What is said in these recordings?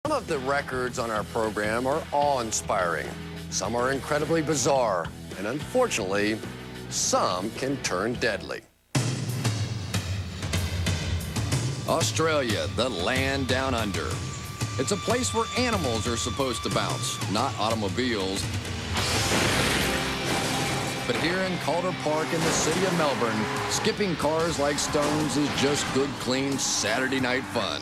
Some of the records on our program are awe-inspiring. Some are incredibly bizarre. And unfortunately, some can turn deadly. Australia, the land down under. It's a place where animals are supposed to bounce, not automobiles. But here in Calder Park in the city of Melbourne, skipping cars like stones is just good, clean Saturday night fun.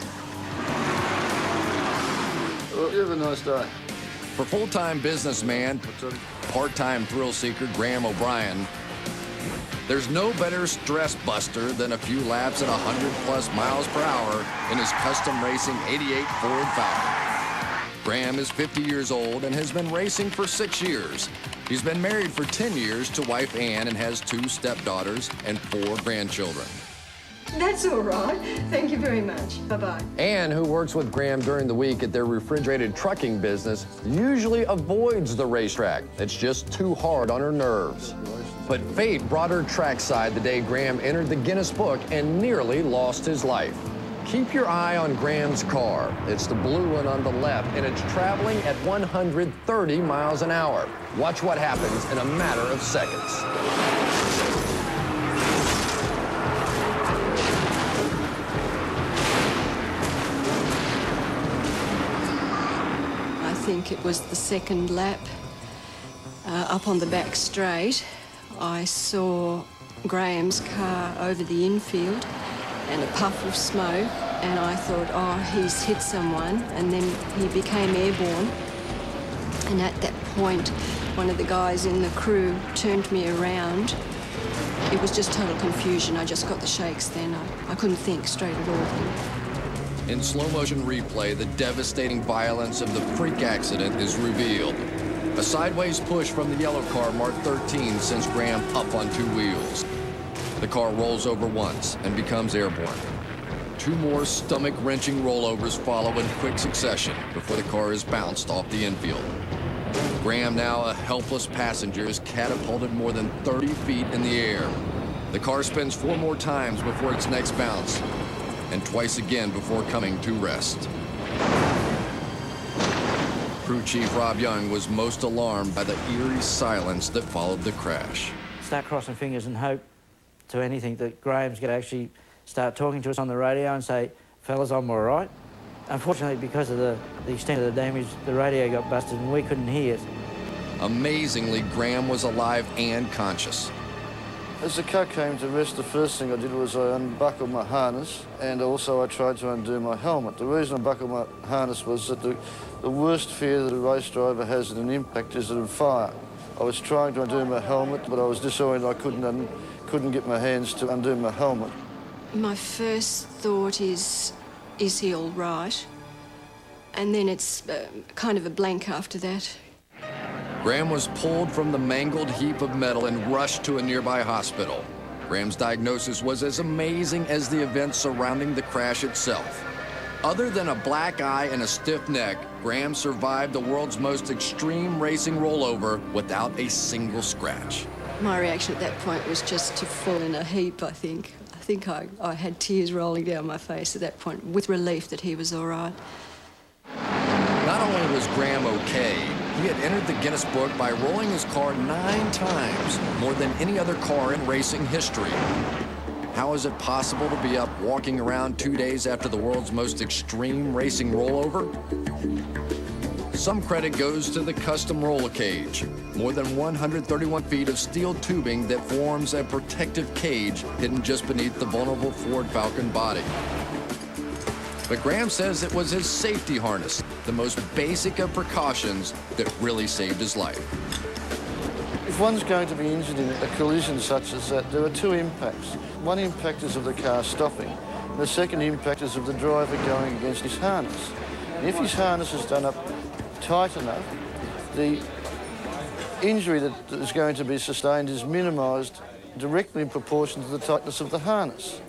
Well, you have a nice day. For full-time businessman, part-time thrill seeker Graham O'Brien, there's no better stress buster than a few laps at 100+ miles per hour in his custom racing '88 Ford Falcon. Graham is 50 years old and has been racing for 6 years. He's been married for 10 years to wife Ann and has 2 stepdaughters and 4 grandchildren. That's all right. Thank you very much. Bye-bye. Ann, who works with Graham during the week at their refrigerated trucking business, usually avoids the racetrack. It's just too hard on her nerves. But fate brought her trackside the day Graham entered the Guinness Book and nearly lost his life. Keep your eye on Graham's car. It's the blue one on the left, and it's traveling at 130 miles an hour. Watch what happens in a matter of seconds. I think it was the second lap. Up on the back straight, I saw Graham's car over the infield and a puff of smoke, and I thought, oh, he's hit someone, and then he became airborne. And at that point, one of the guys in the crew turned me around. It was just total confusion. I just got the shakes then. I couldn't think straight at all. In slow-motion replay, the devastating violence of the freak accident is revealed. A sideways push from the yellow car marked 13 sends Graham up on 2 wheels. The car rolls over once and becomes airborne. 2 more stomach-wrenching rollovers follow in quick succession before the car is bounced off the infield. Graham, now a helpless passenger, is catapulted more than 30 feet in the air. The car spins 4 more times before its next bounce, and twice again before coming to rest. Crew Chief Rob Young was most alarmed by the eerie silence that followed the crash. Start crossing fingers and hope to anything that Graham's going to actually start talking to us on the radio and say, fellas, I'm all right. Unfortunately, because of the extent of the damage, the radio got busted and we couldn't hear it. Amazingly, Graham was alive and conscious. As the car came to rest, the first thing I did was I unbuckled my harness, and also I tried to undo my helmet. The reason I buckled my harness was that the worst fear that a race driver has at an impact is at a fire. I was trying to undo my helmet, but I was disoriented. I couldn't get my hands to undo my helmet. My first thought is he all right? And then it's kind of a blank after that. Graham was pulled from the mangled heap of metal and rushed to a nearby hospital. Graham's diagnosis was as amazing as the events surrounding the crash itself. Other than a black eye and a stiff neck, Graham survived the world's most extreme racing rollover without a single scratch. My reaction at that point was just to fall in a heap, I think. I had tears rolling down my face at that point with relief that he was all right. Not only was Graham okay, he had entered the Guinness Book by rolling his car 9 times, more than any other car in racing history. How is it possible to be up walking around 2 days after the world's most extreme racing rollover? Some credit goes to the custom roller cage, more than 131 feet of steel tubing that forms a protective cage hidden just beneath the vulnerable Ford Falcon body. But Graham says it was his safety harness, the most basic of precautions, that really saved his life. If one's going to be injured in a collision such as that, there are 2 impacts. One impact is of the car stopping, and the second impact is of the driver going against his harness. And if his harness is done up tight enough, the injury that is going to be sustained is minimised directly in proportion to the tightness of the harness.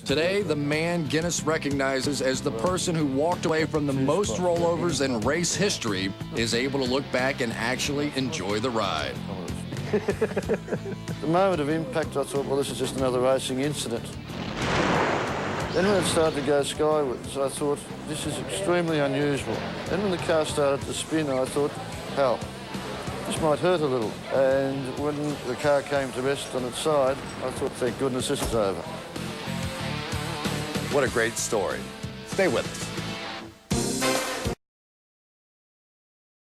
Today, the man Guinness recognizes as the person who walked away from the most rollovers in race history is able to look back and actually enjoy the ride. The moment of impact, I thought, well, this is just another racing incident. Then when it started to go skywards, I thought, this is extremely unusual. Then when the car started to spin, I thought, hell, this might hurt a little. And when the car came to rest on its side, I thought, thank goodness this is over. What a great story. Stay with us.